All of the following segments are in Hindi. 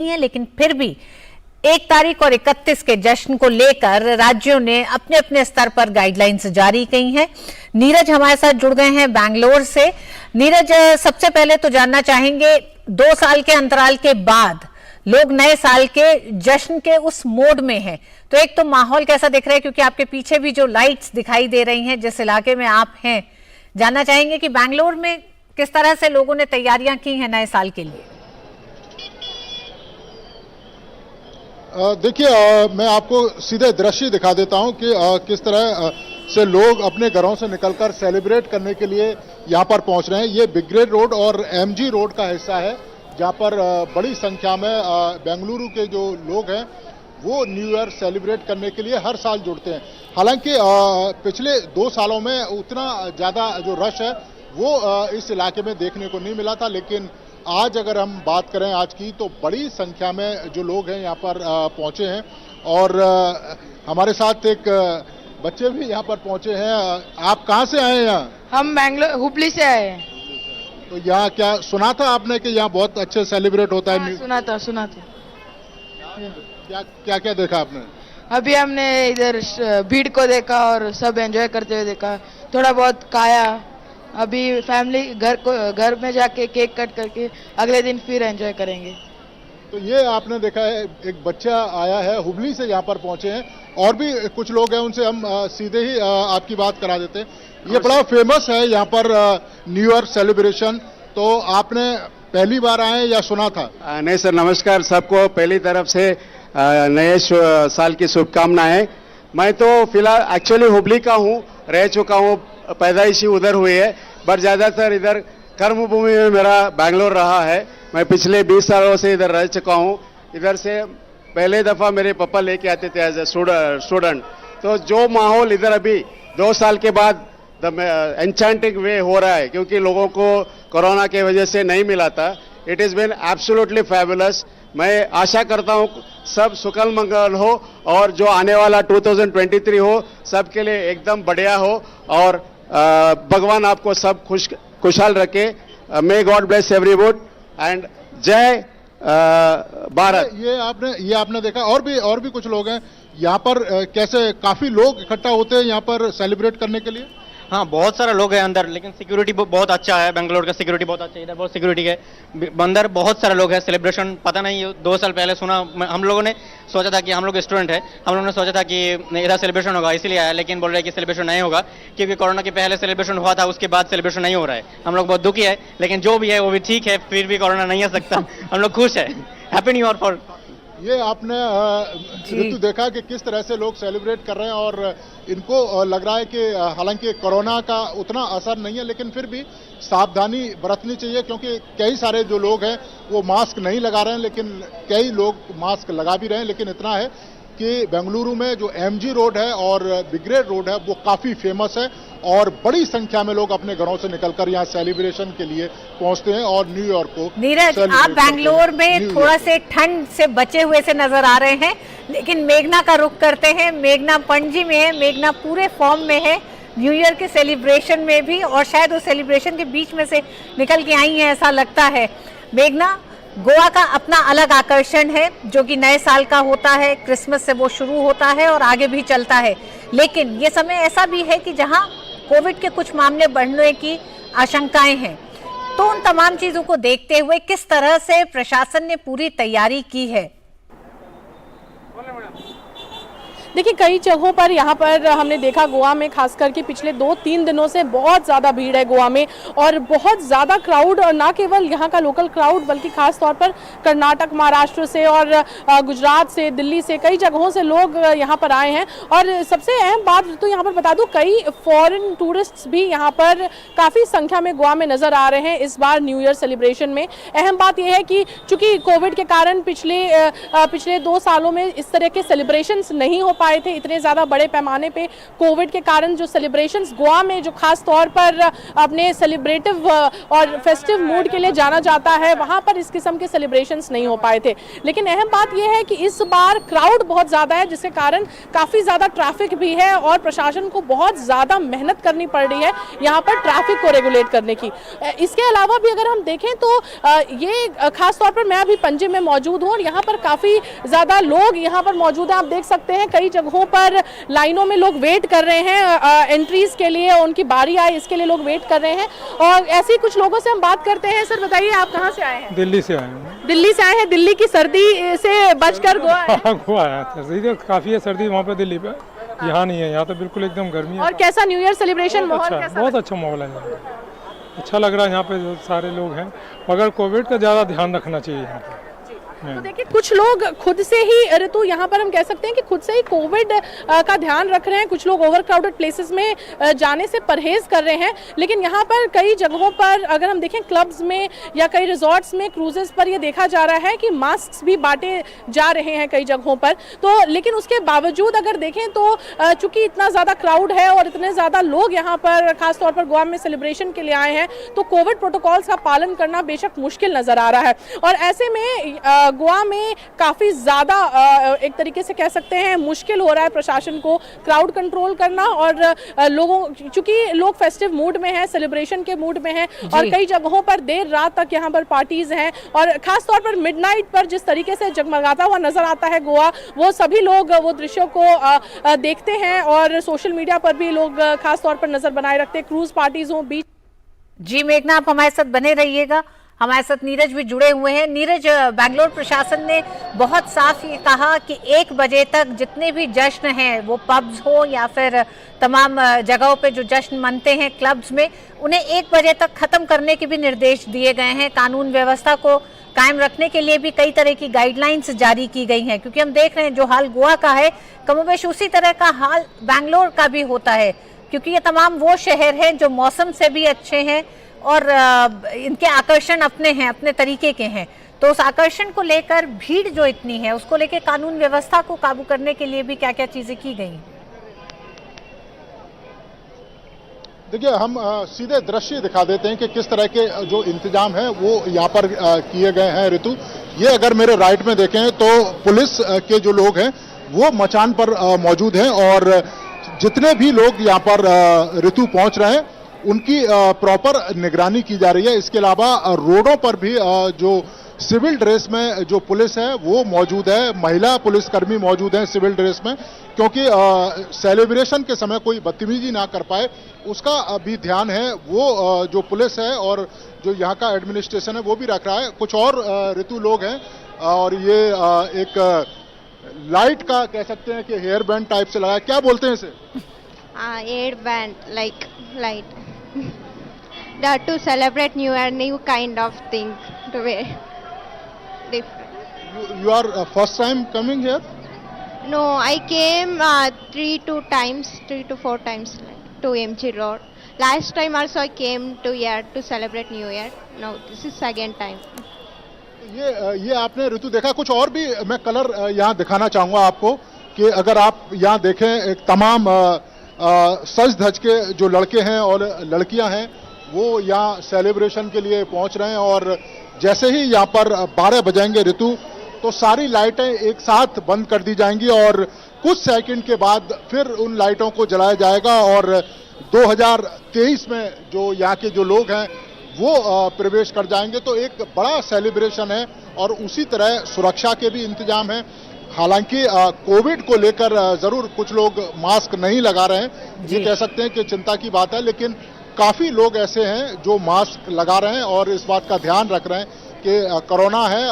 है, लेकिन फिर भी 1 तारीख और 31 के जश्न को लेकर राज्यों ने अपने अपने स्तर पर गाइडलाइंस जारी की हैं। नीरज हमारे साथ जुड़ गए हैं बैंगलोर से। नीरज, सबसे पहले तो जानना चाहेंगे, 2 साल के अंतराल के बाद लोग नए साल के जश्न के उस मोड में हैं, तो एक तो माहौल कैसा दिख रहा है, क्योंकि आपके पीछे भी जो लाइट्स दिखाई दे रही हैं जिस इलाके में आप हैं, जानना चाहेंगे कि बैंगलोर में किस तरह से लोगों ने तैयारियां की हैं नए साल के लिए। देखिए, मैं आपको सीधे दृश्य दिखा देता हूं कि किस तरह से लोग अपने घरों से निकलकर सेलिब्रेट करने के लिए यहां पर पहुंच रहे हैं। ये बिग्रेड रोड और एमजी रोड का हिस्सा है, जहां पर बड़ी संख्या में बेंगलुरु के जो लोग हैं वो न्यू ईयर सेलिब्रेट करने के लिए हर साल जुड़ते हैं। हालांकि पिछले 2 सालों में उतना ज़्यादा जो रश है वो इस इलाके में देखने को नहीं मिला था, लेकिन आज अगर हम बात करें आज की, तो बड़ी संख्या में जो लोग हैं यहाँ पर पहुंचे हैं। और हमारे साथ एक बच्चे भी यहाँ पर पहुंचे हैं। आप कहाँ से आए हैं यहाँ? हम बैंगलोर हुबली से आए हैं। तो यहाँ क्या सुना था आपने कि यहाँ बहुत अच्छे सेलिब्रेट होता है? हाँ, सुना था। क्या क्या देखा आपने? अभी हमने इधर भीड़ को देखा और सब एंजॉय करते हुए देखा, थोड़ा बहुत खाया। अभी फैमिली घर में जाके केक कट करके अगले दिन फिर एंजॉय करेंगे। तो ये आपने देखा है, एक बच्चा आया है हुबली से, यहाँ पर पहुंचे हैं। और भी कुछ लोग हैं, उनसे हम सीधे ही आपकी बात करा देते हैं। ये बड़ा फेमस है यहाँ पर न्यू ईयर सेलिब्रेशन, तो आपने पहली बार आए या सुना था? नहीं सर, नमस्कार सबको। पहली तरफ से नए साल की शुभकामनाएं। मैं तो फिलहाल एक्चुअली हुबली का हूँ, रह चुका हूँ, पैदाइशी उधर हुई है, बट ज़्यादातर इधर कर्मभूमि में मेरा बैंगलोर रहा है। मैं पिछले 20 सालों से इधर रह चुका हूँ। इधर से पहले दफ़ा मेरे पापा लेके आते थे एज ए स्टूडेंट। तो जो माहौल इधर अभी 2 साल के बाद द एन्चेंटिंग वे हो रहा है, क्योंकि लोगों को कोरोना के वजह से नहीं मिला था। It is been absolutely fabulous. मैं आशा करता हूँ सब सुकल मंगल हो और जो आने वाला 2023 हो सबके लिए एकदम बढ़िया हो, और भगवान आपको सब खुशहाल रखे। May God bless everyone and जय भारत। ये आपने देखा। और भी कुछ लोग हैं यहाँ पर। कैसे काफी लोग इकट्ठा होते हैं यहाँ पर सेलिब्रेट करने के लिए? हाँ, बहुत सारे लोग हैं अंदर, लेकिन सिक्योरिटी बहुत अच्छा है। बेंगलोर का सिक्योरिटी बहुत अच्छा है, इधर बहुत सिक्योरिटी है। अंदर बहुत सारे लोग हैं। सेलिब्रेशन पता नहीं, 2 साल पहले सुना, हम लोगों ने सोचा था कि हम लोग स्टूडेंट है, हम लोगों ने सोचा था कि इधर सेलिब्रेशन होगा इसीलिए आया, लेकिन बोल रहे हैं कि सेलिब्रेशन नहीं होगा, क्योंकि कोरोना के पहले सेलिब्रेशन हुआ था, उसके बाद सेलिब्रेशन नहीं हो रहा है। हम लोग बहुत दुखी है, लेकिन जो भी है वो भी ठीक है, फिर भी कोरोना नहीं आ सकता। हम लोग खुश है। Happy new year for. ये आपने ऋतु देखा कि किस तरह से लोग सेलिब्रेट कर रहे हैं, और इनको लग रहा है कि हालांकि कोरोना का उतना असर नहीं है, लेकिन फिर भी सावधानी बरतनी चाहिए, क्योंकि कई सारे जो लोग हैं वो मास्क नहीं लगा रहे हैं, लेकिन कई लोग मास्क लगा भी रहे हैं। लेकिन इतना है कि बेंगलुरु में जो एमजी रोड है और बिग्रेड रोड है वो काफ़ी फेमस है, और बड़ी संख्या में लोग अपने घरों से निकलकर यहाँ सेलिब्रेशन के लिए पहुंचते हैं और न्यू ईयर को। नीरज, आप बैंगलोर में थोड़ा से ठंड से बचे हुए से नजर आ रहे हैं, लेकिन मेघना का रुख करते हैं। मेघना पणजी में है, मेघना पूरे फॉर्म में है न्यू ईयर के सेलिब्रेशन में भी, और शायद उस सेलिब्रेशन के बीच में से निकल के आई है ऐसा लगता है। मेघना, गोवा का अपना अलग आकर्षण है जो कि नए साल का होता है, क्रिसमस से वो शुरू होता है और आगे भी चलता है, लेकिन ये समय ऐसा भी है कि जहां कोविड के कुछ मामले बढ़ने की आशंकाएं हैं। तो उन तमाम चीजों को देखते हुए किस तरह से प्रशासन ने पूरी तैयारी की है? देखिए, कई जगहों पर यहाँ पर हमने देखा गोवा में, खास करके पिछले 2-3 दिनों से बहुत ज़्यादा भीड़ है गोवा में, और बहुत ज़्यादा क्राउड, और ना केवल यहाँ का लोकल क्राउड बल्कि खास तौर पर कर्नाटक, महाराष्ट्र से और गुजरात से, दिल्ली से, कई जगहों से लोग यहाँ पर आए हैं। और सबसे अहम बात तो यहाँ पर बता दूँ, कई फॉरेन टूरिस्ट्स भी यहाँ पर काफ़ी संख्या में गोवा में नज़र आ रहे हैं इस बार न्यू ईयर सेलिब्रेशन में। अहम बात यह है कि चूँकि कोविड के कारण पिछले 2 सालों में इस तरह के सेलिब्रेशंस नहीं हो पाए पाए थे। इतने ज़्यादा बड़े पैमाने पे कोविड के कारण जो सेलिब्रेशंस गोवा में जो खास तौर पर अपने सेलिब्रेटिव और फेस्टिव मूड के लिए जाना जाता है, वहाँ पर इस किस्म के सेलिब्रेशंस नहीं हो पाए थे। लेकिन अहम बात यह है कि इस बार क्राउड बहुत ज़्यादा है, जिसके कारण काफ़ी ज़्यादा ट्रैफिक भी है और प्रशासन को बहुत ज़्यादा मेहनत करनी पड़ रही है यहाँ पर ट्रैफिक को रेगुलेट करने की। इसके अलावा भी अगर हम देखें तो ये खास तौर पर मैं अभी पंजे में मौजूद हूँ और यहाँ पर काफ़ी ज़्यादा लोग यहाँ पर मौजूद हैं। आप देख सकते हैं कई जगहों पर लाइनों में लोग वेट कर रहे हैं एंट्रीज के लिए, उनकी बारी आए इसके लिए लोग वेट कर रहे हैं। और ऐसे ही कुछ लोगों से हम बात करते हैं। सर बताइए, आप कहाँ से आए हैं? दिल्ली से आए हैं। दिल्ली से आए हैं। दिल्ली की सर्दी से बचकर गोवा आए? गोवा आया, सर्दी तो काफ़ी है, सर्दी वहाँ पे दिल्ली पे, यहाँ नहीं है। यहाँ तो बिल्कुल एकदम गर्मी है। और कैसा न्यू ईयर सेलिब्रेशन माहौल कैसा? बहुत अच्छा माहौल है, अच्छा लग रहा है। यहाँ पे जो सारे लोग हैं, मगर कोविड का ज़्यादा ध्यान रखना चाहिए यहाँ पे। तो देखिए कुछ लोग खुद से ही ऋतु यहाँ पर हम कह सकते हैं कि खुद से ही कोविड का ध्यान रख रहे हैं। कुछ लोग ओवर क्राउडेड प्लेसेस में जाने से परहेज कर रहे हैं। लेकिन यहाँ पर कई जगहों पर अगर हम देखें क्लब्स में या कई रिजॉर्ट्स में, क्रूजेस पर ये देखा जा रहा है कि मास्क भी बांटे जा रहे हैं कई जगहों पर। तो लेकिन उसके बावजूद अगर देखें तो चूंकि इतना ज़्यादा क्राउड है और इतने ज़्यादा लोग यहाँ पर खासतौर पर गोवा में सेलिब्रेशन के लिए आए हैं, तो कोविड प्रोटोकॉल्स का पालन करना बेशक मुश्किल नज़र आ रहा है। और ऐसे में गोवा में काफ़ी ज़्यादा एक तरीके से कह सकते हैं मुश्किल हो रहा है प्रशासन को क्राउड कंट्रोल करना। और लोगों चूंकि लोग फेस्टिव मूड में हैं, सेलिब्रेशन के मूड में हैं और कई जगहों पर देर रात तक यहाँ पर पार्टीज हैं और खास तौर पर मिडनाइट पर जिस तरीके से जगमगाता हुआ नजर आता है गोवा, वो सभी लोग वो दृश्यों को देखते हैं और सोशल मीडिया पर भी लोग खास तौर पर नजर बनाए रखते हैं। क्रूज पार्टीज हों, बीच। जी मेघना, आप हमारे साथ बने रहिएगा। हमारे साथ नीरज भी जुड़े हुए हैं। नीरज, बैंगलोर प्रशासन ने बहुत साफ ये कहा कि 1 बजे तक जितने भी जश्न हैं, वो पब्स हो या फिर तमाम जगहों पे जो जश्न मनते हैं क्लब्स में, उन्हें 1 बजे तक खत्म करने के भी निर्देश दिए गए हैं। कानून व्यवस्था को कायम रखने के लिए भी कई तरह की गाइडलाइंस जारी की गई हैं, क्योंकि हम देख रहे हैं जो हाल गोवा का है कमोबेश उसी तरह का हाल बैंगलोर का भी होता है, क्योंकि ये तमाम वो शहर हैं जो मौसम से भी अच्छे हैं और इनके आकर्षण अपने हैं, अपने तरीके के हैं। तो उस आकर्षण को लेकर भीड़ जो इतनी है उसको लेकर कानून व्यवस्था को काबू करने के लिए भी क्या क्या चीजें की गई? देखिए, हम सीधे दृश्य दिखा देते हैं कि किस तरह के जो इंतजाम है वो यहाँ पर किए गए हैं। ऋतु, ये अगर मेरे राइट में देखें तो पुलिस के जो लोग हैं वो मचान पर मौजूद हैं और जितने भी लोग यहाँ पर ऋतु पहुंच रहे हैं उनकी प्रॉपर निगरानी की जा रही है। इसके अलावा रोडों पर भी जो सिविल ड्रेस में जो पुलिस है वो मौजूद है, महिला पुलिसकर्मी मौजूद हैं सिविल ड्रेस में, क्योंकि सेलिब्रेशन के समय कोई बदतमीजी ना कर पाए उसका भी ध्यान है वो जो पुलिस है और जो यहाँ का एडमिनिस्ट्रेशन है वो भी रख रहा है। कुछ और ऋतु लोग हैं और ये एक लाइट का कह सकते हैं कि हेयर बैंड टाइप से लगा है, क्या बोलते हैं इसे? Head band, like light. That to celebrate New Year, new kind of thing to wear. Different. You are first time coming here? No, I came 3 to 4 times to MG Road. Last time also I came to here to celebrate New Year. Now this is second time. ये आपने ऋतु देखा। कुछ और भी मैं कलर यहाँ दिखाना चाहूँगा आपको कि अगर आप यहाँ देखें एक तमाम सज धज के जो लड़के हैं और लड़कियां हैं वो यहाँ सेलिब्रेशन के लिए पहुंच रहे हैं और जैसे ही यहाँ पर 12 बजेंगे ऋतु तो सारी लाइटें एक साथ बंद कर दी जाएंगी और कुछ सेकंड के बाद फिर उन लाइटों को जलाया जाएगा और 2023 में जो यहाँ के जो लोग हैं वो प्रवेश कर जाएंगे। तो एक बड़ा सेलिब्रेशन है और उसी तरह सुरक्षा के भी इंतजाम है। हालांकि कोविड को लेकर जरूर कुछ लोग मास्क नहीं लगा रहे हैं, ये कह सकते हैं कि चिंता की बात है, लेकिन काफी लोग ऐसे हैं जो मास्क लगा रहे हैं और इस बात का ध्यान रख रहे हैं कि कोरोना है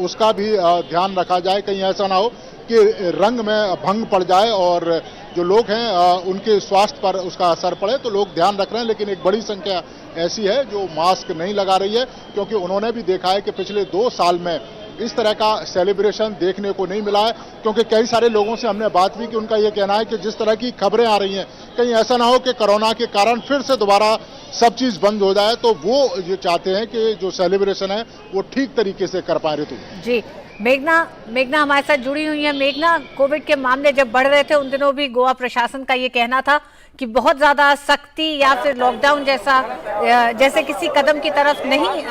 उसका भी ध्यान रखा जाए, कहीं ऐसा ना हो कि रंग में भंग पड़ जाए और जो लोग हैं उनके स्वास्थ्य पर उसका असर पड़े। तो लोग ध्यान रख रहे हैं, लेकिन एक बड़ी संख्या ऐसी है जो मास्क नहीं लगा रही है, क्योंकि उन्होंने भी देखा है कि पिछले 2 साल में इस तरह का सेलिब्रेशन देखने को नहीं मिला है। क्योंकि कई सारे लोगों से हमने बात की कि उनका ये कहना है कि जिस तरह की खबरें आ रही हैं कहीं ऐसा ना हो कि कोरोना के कारण फिर से दोबारा सब चीज बंद हो जाए, तो वो ये चाहते हैं कि जो सेलिब्रेशन है वो ठीक तरीके से कर पाए। ऋतु जी, मेघना हमारे साथ जुड़ी हुई है। मेघना, कोविड के मामले जब बढ़ रहे थे उन दिनों भी गोवा प्रशासन का ये कहना था कि बहुत ज्यादा सख्ती या फिर लॉकडाउन जैसे किसी कदम की तरफ नहीं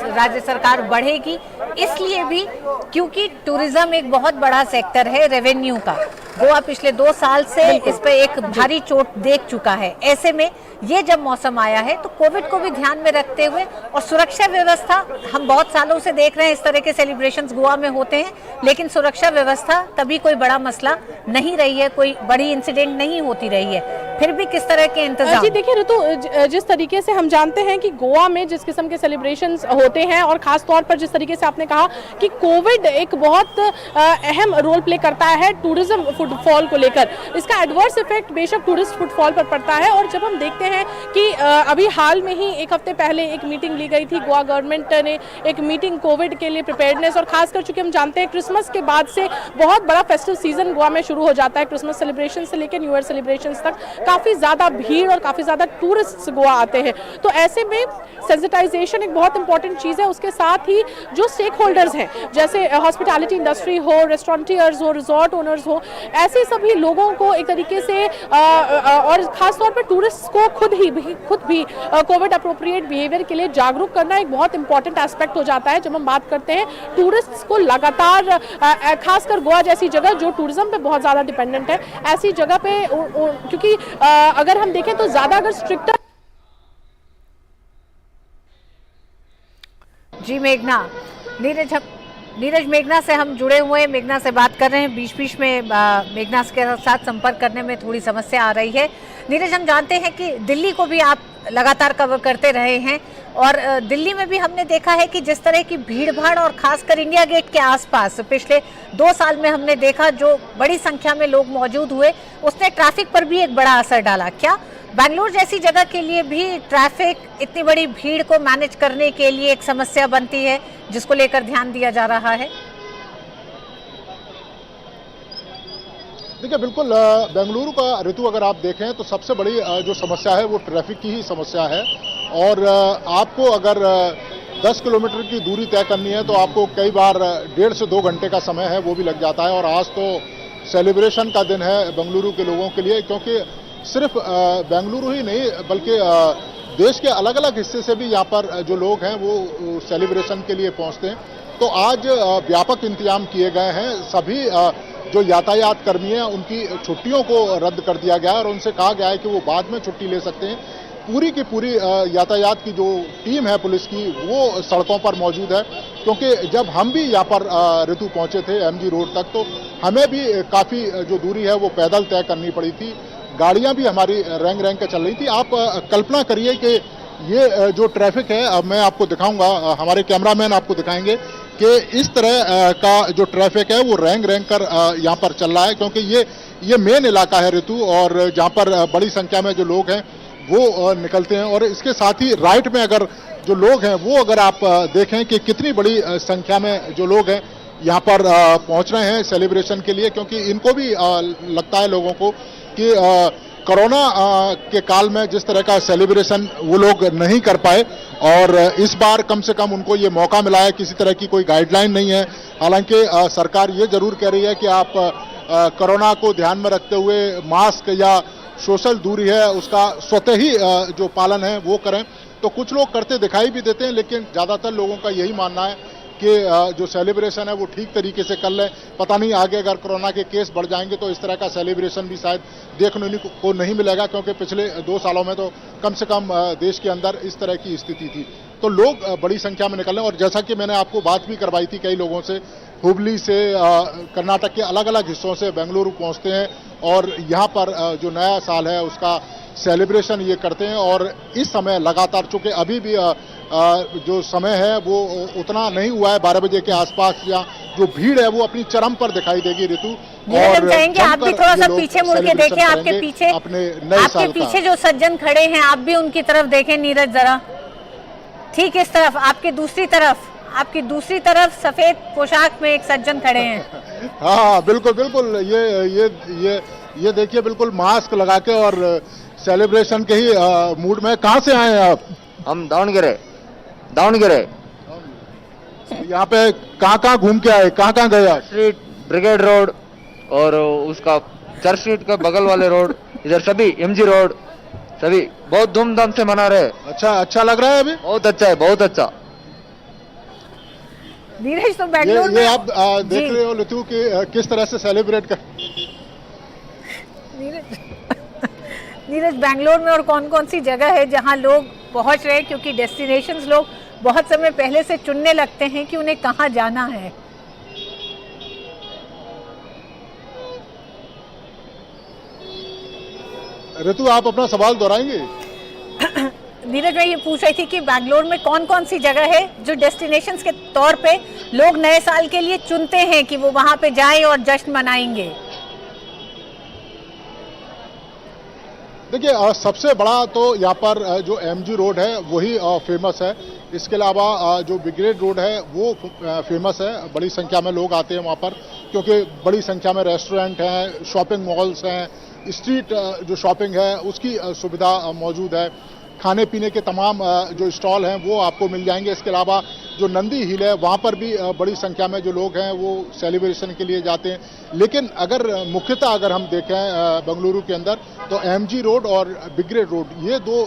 राज्य सरकार बढ़ेगी, इसलिए भी क्योंकि टूरिज्म एक बहुत बड़ा सेक्टर है रेवेन्यू का। गोवा पिछले 2 साल से इस पे एक भारी चोट देख चुका है। ऐसे में ये जब मौसम आया है तो कोविड को भी ध्यान में रखते हुए और सुरक्षा व्यवस्था, हम बहुत सालों से देख रहे हैं इस तरह के सेलिब्रेशंस गोवा में होते हैं, लेकिन सुरक्षा व्यवस्था कभी कोई बड़ा मसला नहीं रही है, कोई बड़ी इंसिडेंट नहीं होती रही है। फिर भी किस तरह के इंतजाम? जी देखिए ऋतु, जिस तरीके से हम जानते हैं कि गोवा में जिस किस्म के सेलिब्रेशंस होते हैं और खास तौर पर जिस तरीके से आपने कहा कि कोविड एक बहुत अहम रोल प्ले करता है टूरिज्म फुटफॉल को लेकर, इसका एडवर्स इफेक्ट बेशक टूरिस्ट फुटफॉल पर पड़ता है। और जब हम देखते हैं कि अभी हाल में ही 1 हफ्ते पहले एक मीटिंग ली गई थी, गोवा गवर्नमेंट ने एक मीटिंग कोविड के लिए प्रिपेयर्डनेस, और खासकर चूंकि हम जानते हैं क्रिसमस के बाद से बहुत बड़ा फेस्टिव सीजन गोवा में शुरू हो जाता है, क्रिसमस सेलिब्रेशन से लेकर न्यू ईयर सेलिब्रेशन तक काफी ज्यादा भीड़ और काफी ज्यादा टूरिस्ट गोवा आते हैं। तो ऐसे में सेंसिटाइजेशन एक बहुत इंपॉर्टेंट चीज है। उसके साथ ही जो स्टेक होल्डर्स हैं, जैसे हॉस्पिटैलिटी इंडस्ट्री हो, रेस्टोरेंटियर्स हो, रिजॉर्ट ओनर्स हो, ऐसे सभी लोगों को एक तरीके से और खासतौर पर टूरिस्ट को खुद भी कोविड अप्रोप्रिएट बिहेवियर के लिए जागरूक करना एक बहुत इंपॉर्टेंट एस्पेक्ट हो जाता है। जब हम बात करते हैं टूरिस्ट को लगातार, खासकर गोवा जैसी जगह जो टूरिज्म पे बहुत ज्यादा डिपेंडेंट है, ऐसी जगह पे क्योंकि अगर हम देखें तो ज्यादा अगर स्ट्रिक्टर। जी मेघना, नीरज मेघना से हम जुड़े हुए हैं, मेघना से बात कर रहे हैं। बीच में मेघना के साथ संपर्क करने में थोड़ी समस्या आ रही है। नीरज, हम जानते हैं कि दिल्ली को भी आप लगातार कवर करते रहे हैं और दिल्ली में भी हमने देखा है कि जिस तरह की भीड़ भाड़ और खासकर इंडिया गेट के आसपास पिछले 2 साल में हमने देखा जो बड़ी संख्या में लोग मौजूद हुए, उसने ट्रैफिक पर भी एक बड़ा असर डाला। क्या बेंगलुरु जैसी जगह के लिए भी ट्रैफिक, इतनी बड़ी भीड़ को मैनेज करने के लिए एक समस्या बनती है जिसको लेकर ध्यान दिया जा रहा है? देखिए, बिल्कुल बेंगलुरु का ऋतु अगर आप देखें तो सबसे बड़ी जो समस्या है वो ट्रैफिक की ही समस्या है। और आपको अगर 10 किलोमीटर की दूरी तय करनी है तो आपको कई बार 1.5 से 2 घंटे का समय है वो भी लग जाता है। और आज तो सेलिब्रेशन का दिन है बेंगलुरु के लोगों के लिए, क्योंकि सिर्फ बेंगलुरु ही नहीं बल्कि देश के अलग अलग हिस्से से भी यहाँ पर जो लोग हैं वो सेलिब्रेशन के लिए पहुँचते हैं। तो आज व्यापक इंतजाम किए गए हैं। सभी जो यातायात कर्मी हैं उनकी छुट्टियों को रद्द कर दिया गया है और उनसे कहा गया है कि वो बाद में छुट्टी ले सकते हैं। पूरी की पूरी यातायात की जो टीम है पुलिस की वो सड़कों पर मौजूद है, क्योंकि जब हम भी यहाँ पर ऋतु पहुंचे थे एमजी रोड तक तो हमें भी काफ़ी जो दूरी है वो पैदल तय करनी पड़ी थी। गाड़ियाँ भी हमारी रैंग के चल रही थी। आप कल्पना करिए कि ये जो ट्रैफिक है, अब मैं आपको दिखाऊंगा, हमारे कैमरामैन आपको दिखाएंगे कि इस तरह का जो ट्रैफिक है वो रैंग कर यहाँ पर चल रहा है, क्योंकि ये मेन इलाका है ऋतु और जहाँ पर बड़ी संख्या में जो लोग हैं वो निकलते हैं। और इसके साथ ही राइट में अगर जो लोग हैं वो अगर आप देखें कि कितनी बड़ी संख्या में जो लोग हैं यहाँ पर पहुँच रहे हैं सेलिब्रेशन के लिए, क्योंकि इनको भी लगता है लोगों को कि कोरोना के काल में जिस तरह का सेलिब्रेशन वो लोग नहीं कर पाए और इस बार कम से कम उनको ये मौका मिला है। किसी तरह की कोई गाइडलाइन नहीं है, हालांकि सरकार ये जरूर कह रही है कि आप कोरोना को ध्यान में रखते हुए मास्क या सोशल दूरी है उसका स्वतः ही जो पालन है वो करें। तो कुछ लोग करते दिखाई भी देते हैं, लेकिन ज़्यादातर लोगों का यही मानना है कि जो सेलिब्रेशन है वो ठीक तरीके से कर लें। पता नहीं आगे अगर कोरोना के केस बढ़ जाएंगे तो इस तरह का सेलिब्रेशन भी शायद देखने को नहीं मिलेगा, क्योंकि पिछले 2 सालों में तो कम से कम देश के अंदर इस तरह की स्थिति थी। तो लोग बड़ी संख्या में निकल रहे हैं। और जैसा कि मैंने आपको बात भी करवाई थी कई लोगों से, हुबली से, कर्नाटक के अलग अलग हिस्सों से बेंगलुरु पहुँचते हैं और यहाँ पर जो नया साल है उसका सेलिब्रेशन ये करते हैं। और इस समय लगातार, चूँकि अभी भी जो समय है वो उतना नहीं हुआ है, 12 बजे के आसपास या जो भीड़ है वो अपनी चरम पर दिखाई देगी ऋतु। और चाहेंगे आप भी थोड़ा सा पीछे मुड़ के देखें, आपके पीछे अपने नए साल आपके पीछे जो सज्जन खड़े हैं आप भी उनकी तरफ देखें नीरज जरा, ठीक इस तरफ, आपकी दूसरी तरफ सफेद पोशाक में एक सज्जन खड़े हैं। हाँ बिल्कुल बिल्कुल, ये देखिए, बिल्कुल मास्क लगा के और सेलिब्रेशन के ही मूड में। कहाँ से आए हैं आप? हम दावणगेरे। यहाँ पे कहाँ घूम के आए, कहाँ गए आप? स्ट्रीट, ब्रिगेड रोड और उसका चर्च स्ट्रीट का बगल वाले रोड, इधर सभी एमजी रोड, सभी बहुत धूमधाम से मना रहे हैं। अच्छा लग रहा है अभी? बहुत अच्छा है, बहुत अच्छा। नीरज, तो बेंगलोर ये आप देख रहे हो लतू कि किस तरह से सेलिब्रेट कर। नीरज, बेंगलोर में और कौन कौन सी जगह है जहां लोग पहुंच रहे हैं, क्योंकि डेस्टिनेशंस लोग बहुत समय पहले से चुनने लगते हैं कि उन्हें कहां जाना है। ऋतु, आप अपना सवाल दोहराएंगे? नीरज, मैं ये पूछ रही थी कि बेंगलोर में कौन कौन सी जगह है जो डेस्टिनेशंस के तौर पे लोग नए साल के लिए चुनते हैं कि वो वहां पे जाएं और जश्न मनाएंगे। देखिए, सबसे बड़ा तो यहाँ पर जो एमजी रोड है वही फेमस है। इसके अलावा जो ब्रिगेड रोड है वो फेमस है। बड़ी संख्या में लोग आते हैं वहाँ पर, क्योंकि बड़ी संख्या में रेस्टोरेंट हैं, शॉपिंग मॉल्स हैं, स्ट्रीट जो शॉपिंग है उसकी सुविधा मौजूद है। खाने पीने के तमाम जो स्टॉल हैं वो आपको मिल जाएंगे। इसके अलावा जो नंदी हिल है वहाँ पर भी बड़ी संख्या में जो लोग हैं वो सेलिब्रेशन के लिए जाते हैं। लेकिन अगर मुख्यतः अगर हम देखें बेंगलुरु के अंदर, तो एमजी रोड और ब्रिगेड रोड ये दो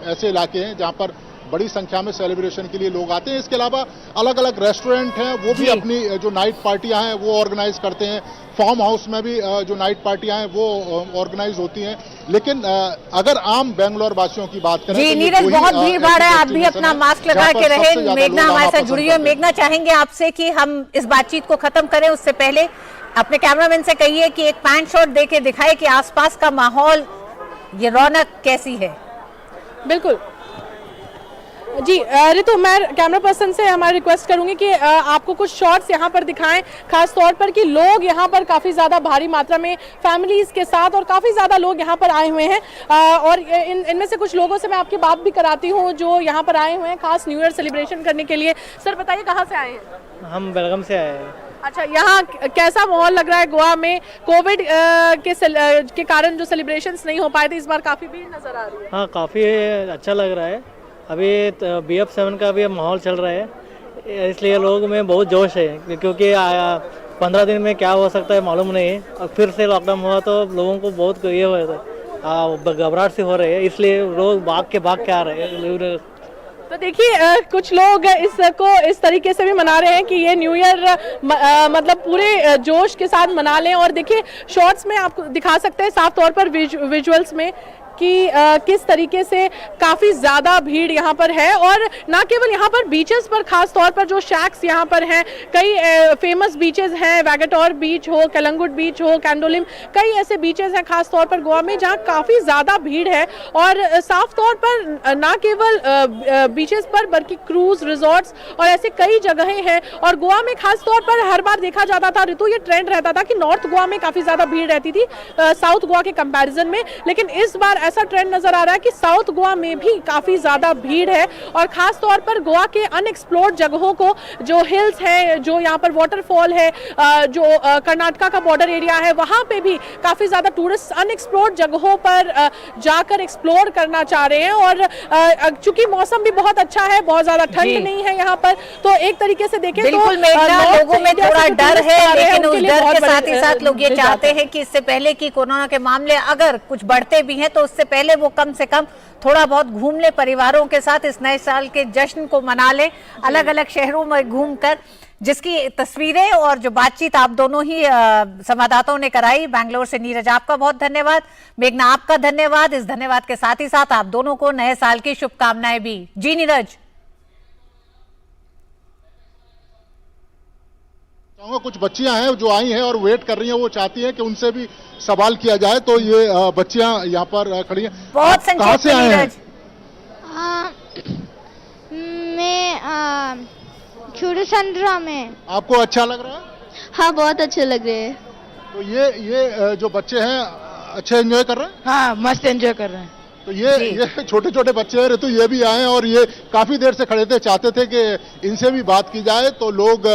ऐसे इलाके हैं जहाँ पर बड़ी संख्या में सेलिब्रेशन के लिए लोग आते हैं। इसके अलावा अलग अलग रेस्टोरेंट हैं, वो भी अपनी जो नाइट पार्टियां हैं वो ऑर्गेनाइज करते हैं। फार्म हाउस में भी जो नाइट पार्टियां हैं वो ऑर्गेनाइज होती हैं। लेकिन अगर आम बेंगलोर वासियों की बात करें, जी नीरज, बहुत भीड़ भाड़ है, आप भी अपना मास्क लगा के रहे। मेघना हमारे साथ जुड़ी है। मेघना, चाहेंगे आपसे कि हम इस बातचीत को खत्म करें, उससे पहले अपने कैमरामैन से कहिए कि एक पैन शॉट देके दिखाए कि आसपास का माहौल, ये रौनक कैसी है। बिल्कुल जी ऋतु, मैं कैमरा पर्सन से हमारी रिक्वेस्ट करूंगी कि आपको कुछ शॉट्स यहाँ पर दिखाएं, खास तौर पर कि लोग यहाँ पर काफ़ी ज़्यादा भारी मात्रा में फैमिलीज़ के साथ और काफ़ी ज़्यादा लोग यहाँ पर आए हुए हैं। और इनमें से कुछ लोगों से मैं आपकी बात भी कराती हूँ जो यहाँ पर आए हुए हैं खास न्यू ईयर सेलिब्रेशन करने के लिए। सर बताइए, कहाँ से आए हैं? हम बेलगाम से आए हैं। अच्छा, यहाँ कैसा माहौल लग रहा है? गोवा में कोविड के कारण जो सेलिब्रेशंस नहीं हो पाए थे, इस बार काफ़ी भीड़ नज़र आ रही है। हाँ, काफ़ी अच्छा लग रहा है। अभी BF7 का भी माहौल चल रहा है, इसलिए लोग में बहुत जोश है, क्योंकि 15 दिन में क्या हो सकता है मालूम नहीं है। और फिर से लॉकडाउन हुआ तो लोगों को बहुत ये हो रहा, घबराहट से हो रही है, इसलिए लोग भाग के आ रहे हैं। तो देखिए, कुछ लोग इसको इस तरीके से भी मना रहे हैं कि ये न्यू ईयर मतलब पूरे जोश के साथ मना लें। और देखिए, शॉर्ट्स में आपको दिखा सकते हैं साफ तौर पर विजुअल्स में कि किस तरीके से काफ़ी ज़्यादा भीड़ यहाँ पर है। और ना केवल यहाँ पर बीचेस पर, खास तौर पर जो शैक्स यहाँ पर हैं, कई फेमस बीचेस हैं, वैगेटोर बीच हो, कलंगुट बीच हो, कैंडोलिम, कई ऐसे बीचेस हैं खास तौर पर गोवा में जहाँ काफ़ी ज़्यादा भीड़ है। और साफ तौर पर ना केवल बीचेस पर बल्कि क्रूज रिजॉर्ट्स और ऐसे कई जगहें हैं। और गोवा में खास तौर पर हर बार देखा जाता था ऋतु, ये ट्रेंड रहता था कि नॉर्थ गोवा में काफ़ी ज़्यादा भीड़ रहती थी साउथ गोवा के कंपैरिजन में। लेकिन इस बार ऐसा ट्रेंड नजर आ रहा है कि साउथ गोवा में भी काफी ज्यादा भीड़ है। और खास तौर पर गोवा के अनएक्सप्लोर्ड जगहों को, जो हिल्स है, जो यहाँ पर वाटरफॉल है, जो कर्नाटका का बॉर्डर एरिया है, वहां पे भी काफी ज्यादा टूरिस्ट अनएक्सप्लोर्ड जगहों पर जाकर एक्सप्लोर करना चाह रहे हैं। और चूंकि मौसम भी बहुत अच्छा है, बहुत ज्यादा ठंड नहीं है यहाँ पर, तो एक तरीके से देखें तो लोगों में थोड़ा डर है, लेकिन उस डर के साथ ही साथ लोग ये चाहते हैं कि इससे पहले कि कोरोना के मामले अगर कुछ बढ़ते भी हैं तो उससे पहले वो कम से कम थोड़ा बहुत घूम ले, परिवारों के साथ इस नए साल के जश्न को मना ले, अलग अलग शहरों में घूमकर, जिसकी तस्वीरें और जो बातचीत आप दोनों ही संवाददाताओं ने कराई। बेंगलोर से नीरज, आपका बहुत धन्यवाद। मेघना, आपका धन्यवाद। इस धन्यवाद के साथ ही साथ आप दोनों को नए साल की शुभकामनाएं भी। जी नीरज, कुछ बच्चियां हैं जो आई हैं और वेट कर रही हैं, वो चाहती हैं कि उनसे भी सवाल किया जाए। तो ये बच्चियां यहाँ पर खड़ी हैं। बहुत कहाँ से आए हैं? मैं छुड़संद्रा में। आपको अच्छा लग रहा है? हाँ, बहुत अच्छे लग रहे हैं। तो ये जो बच्चे हैं अच्छे एंजॉय कर रहे हैं? हाँ, मस्त एंजॉय कर रहे हैं। तो ये छोटे छोटे बच्चे हैं ऋतु, ये भी आए और ये काफी देर से खड़े थे, चाहते थे कि इनसे भी बात की जाए। तो लोग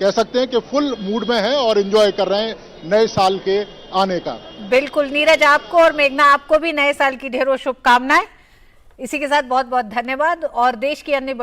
कह सकते हैं कि फुल मूड में हैं और एंजॉय कर रहे हैं नए साल के आने का। बिल्कुल नीरज, आपको और मेघना, आपको भी नए साल की ढेरों शुभकामनाएं। इसी के साथ बहुत बहुत धन्यवाद। और देश की अन्य बड़ी